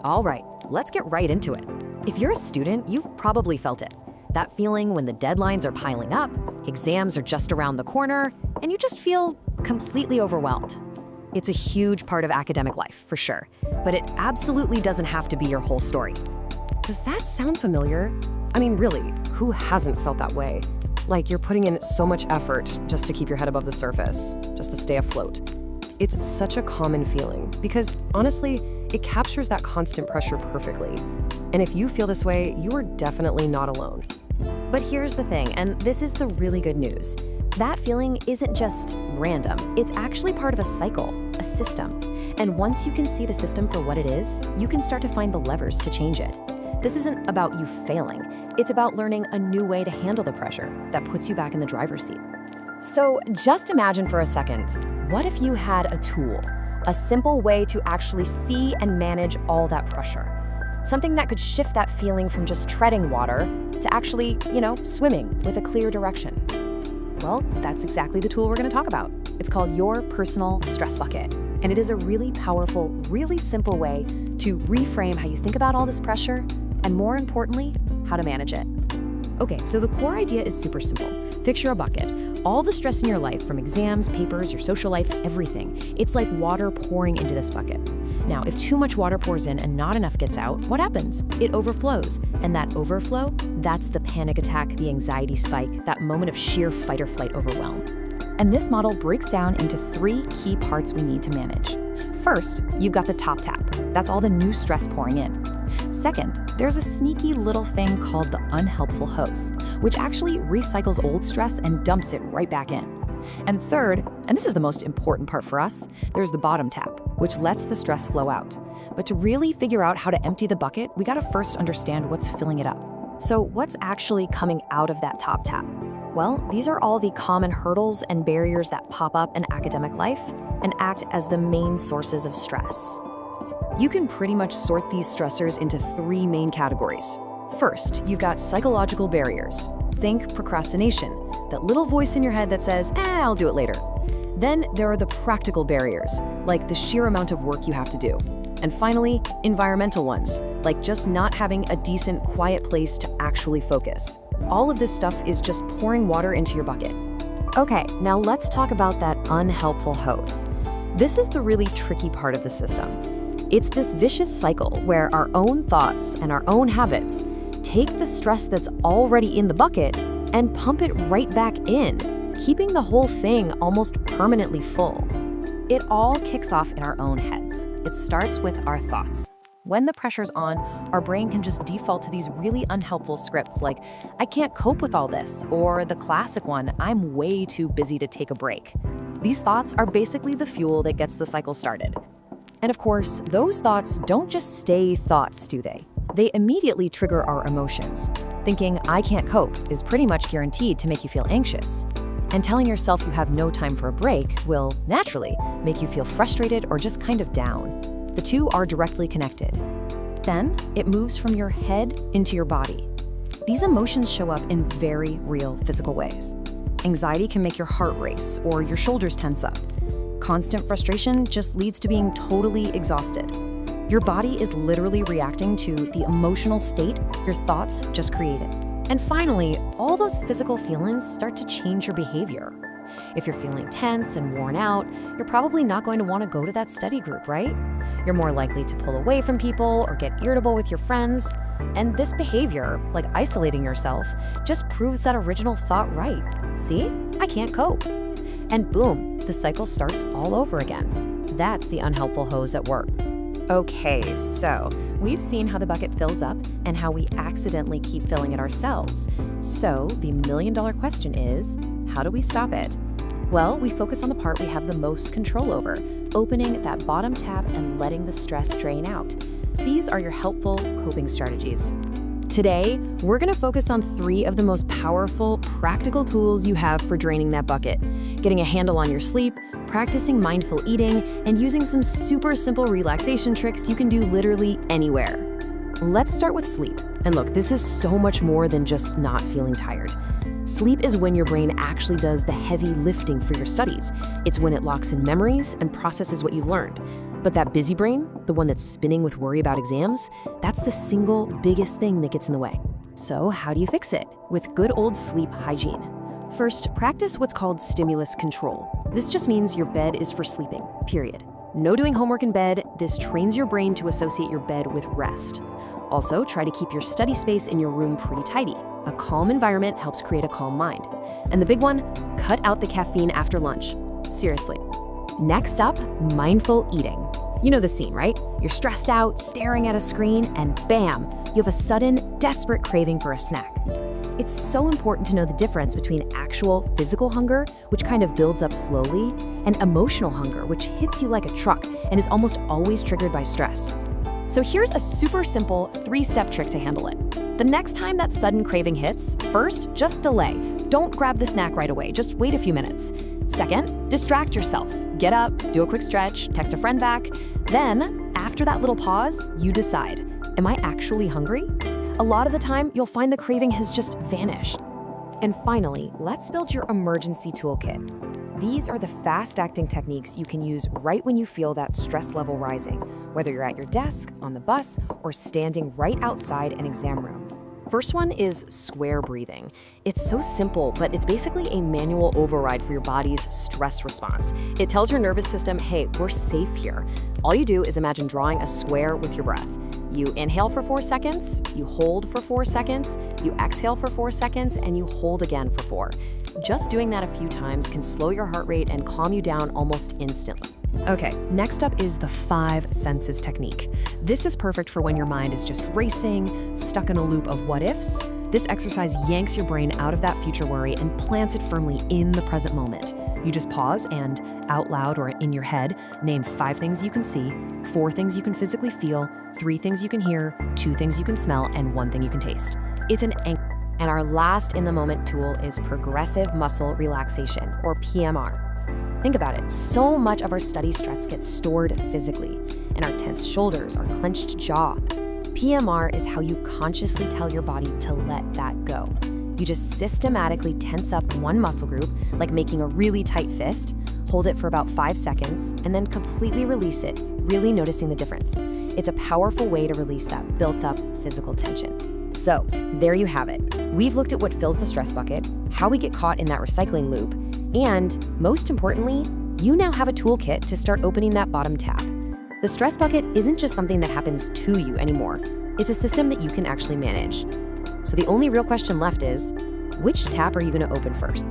All right, let's get right into it. If you're a student, you've probably felt it. That feeling when the deadlines are piling up, exams are just around the corner, and you just feel completely overwhelmed. It's a huge part of academic life, for sure, but it absolutely doesn't have to be your whole story. Does that sound familiar? I mean, really, who hasn't felt that way? Like you're putting in so much effort just to keep your head above the surface, just to stay afloat. It's such a common feeling because, honestly, it captures that constant pressure perfectly. And if you feel this way, you are definitely not alone. But here's the thing, and this is the really good news. That feeling isn't just random. It's actually part of a cycle, a system. And once you can see the system for what it is, you can start to find the levers to change it. This isn't about you failing. It's about learning a new way to handle the pressure that puts you back in the driver's seat. So just imagine for a second, what if you had a tool, a simple way to actually see and manage all that pressure? Something that could shift that feeling from just treading water to actually, swimming with a clear direction. Well, that's exactly the tool we're going to talk about. It's called your personal stress bucket. And it is a really powerful, really simple way to reframe how you think about all this pressure and, more importantly, how to manage it. Okay, so the core idea is super simple. Picture a bucket. All the stress in your life, from exams, papers, your social life, everything. It's like water pouring into this bucket. Now, if too much water pours in and not enough gets out, what happens? It overflows. And that overflow, that's the panic attack, the anxiety spike, that moment of sheer fight or flight overwhelm. And this model breaks down into 3 key parts we need to manage. First, you've got the top tap. That's all the new stress pouring in. Second, there's a sneaky little thing called the unhelpful hose, which actually recycles old stress and dumps it right back in. And third, and this is the most important part for us, there's the bottom tap, which lets the stress flow out. But to really figure out how to empty the bucket, we gotta first understand what's filling it up. So what's actually coming out of that top tap? Well, these are all the common hurdles and barriers that pop up in academic life and act as the main sources of stress. You can pretty much sort these stressors into 3 main categories. First, you've got psychological barriers. Think procrastination, that little voice in your head that says, I'll do it later. Then there are the practical barriers, like the sheer amount of work you have to do. And finally, environmental ones, like just not having a decent, quiet place to actually focus. All of this stuff is just pouring water into your bucket. Okay, now let's talk about that unhelpful hose. This is the really tricky part of the system. It's this vicious cycle where our own thoughts and our own habits take the stress that's already in the bucket and pump it right back in, keeping the whole thing almost permanently full. It all kicks off in our own heads. It starts with our thoughts. When the pressure's on, our brain can just default to these really unhelpful scripts like, I can't cope with all this, or the classic one, I'm way too busy to take a break. These thoughts are basically the fuel that gets the cycle started. And of course, those thoughts don't just stay thoughts, do they? They immediately trigger our emotions. Thinking, I can't cope is pretty much guaranteed to make you feel anxious. And telling yourself you have no time for a break will, naturally, make you feel frustrated or just kind of down. The two are directly connected. Then, it moves from your head into your body. These emotions show up in very real physical ways. Anxiety can make your heart race or your shoulders tense up. Constant frustration just leads to being totally exhausted. Your body is literally reacting to the emotional state your thoughts just created. And finally, all those physical feelings start to change your behavior. If you're feeling tense and worn out, you're probably not going to want to go to that study group, right? You're more likely to pull away from people or get irritable with your friends. And this behavior, like isolating yourself, just proves that original thought right. See? I can't cope. And boom, the cycle starts all over again. That's the unhelpful hose at work. Okay, so we've seen how the bucket fills up and how we accidentally keep filling it ourselves. So the million-dollar question is, how do we stop it? Well, we focus on the part we have the most control over, opening that bottom tap and letting the stress drain out. These are your helpful coping strategies. Today, we're going to focus on 3 of the most powerful, practical tools you have for draining that bucket. Getting a handle on your sleep, practicing mindful eating, and using some super simple relaxation tricks you can do literally anywhere. Let's start with sleep. And look, this is so much more than just not feeling tired. Sleep is when your brain actually does the heavy lifting for your studies. It's when it locks in memories and processes what you've learned. But that busy brain, the one that's spinning with worry about exams, that's the single biggest thing that gets in the way. So how do you fix it? With good old sleep hygiene. First, practice what's called stimulus control. This just means your bed is for sleeping, period. No doing homework in bed. This trains your brain to associate your bed with rest. Also, try to keep your study space in your room pretty tidy. A calm environment helps create a calm mind. And the big one, cut out the caffeine after lunch. Seriously. Next up, mindful eating. You know the scene, right? You're stressed out, staring at a screen, and bam, you have a sudden, desperate craving for a snack. It's so important to know the difference between actual physical hunger, which kind of builds up slowly, and emotional hunger, which hits you like a truck and is almost always triggered by stress. So here's a super simple 3-step trick to handle it. The next time that sudden craving hits, first, just delay. Don't grab the snack right away, just wait a few minutes. Second, distract yourself. Get up, do a quick stretch, text a friend back. Then, after that little pause, you decide, am I actually hungry? A lot of the time, you'll find the craving has just vanished. And finally, let's build your emergency toolkit. These are the fast-acting techniques you can use right when you feel that stress level rising, whether you're at your desk, on the bus, or standing right outside an exam room. First one is square breathing. It's so simple, but it's basically a manual override for your body's stress response. It tells your nervous system, hey, we're safe here. All you do is imagine drawing a square with your breath. You inhale for 4 seconds, you hold for 4 seconds, you exhale for 4 seconds, and you hold again for 4. Just doing that a few times can slow your heart rate and calm you down almost instantly. Okay, next up is the 5 senses technique. This is perfect for when your mind is just racing, stuck in a loop of what ifs. This exercise yanks your brain out of that future worry and plants it firmly in the present moment. You just pause and, out loud or in your head, name 5 things you can see, 4 things you can physically feel, 3 things you can hear, 2 things you can smell, and 1 thing you can taste. It's an anchor. And our last in-the-moment tool is progressive muscle relaxation, or PMR. Think about it, so much of our study stress gets stored physically, and our tense shoulders, our clenched jaw. PMR is how you consciously tell your body to let that go. You just systematically tense up one muscle group, like making a really tight fist, hold it for about 5 seconds, and then completely release it, really noticing the difference. It's a powerful way to release that built-up physical tension. So, there you have it. We've looked at what fills the stress bucket, how we get caught in that recycling loop, and, most importantly, you now have a toolkit to start opening that bottom tab. The stress bucket isn't just something that happens to you anymore. It's a system that you can actually manage. So the only real question left is, which tab are you going to open first?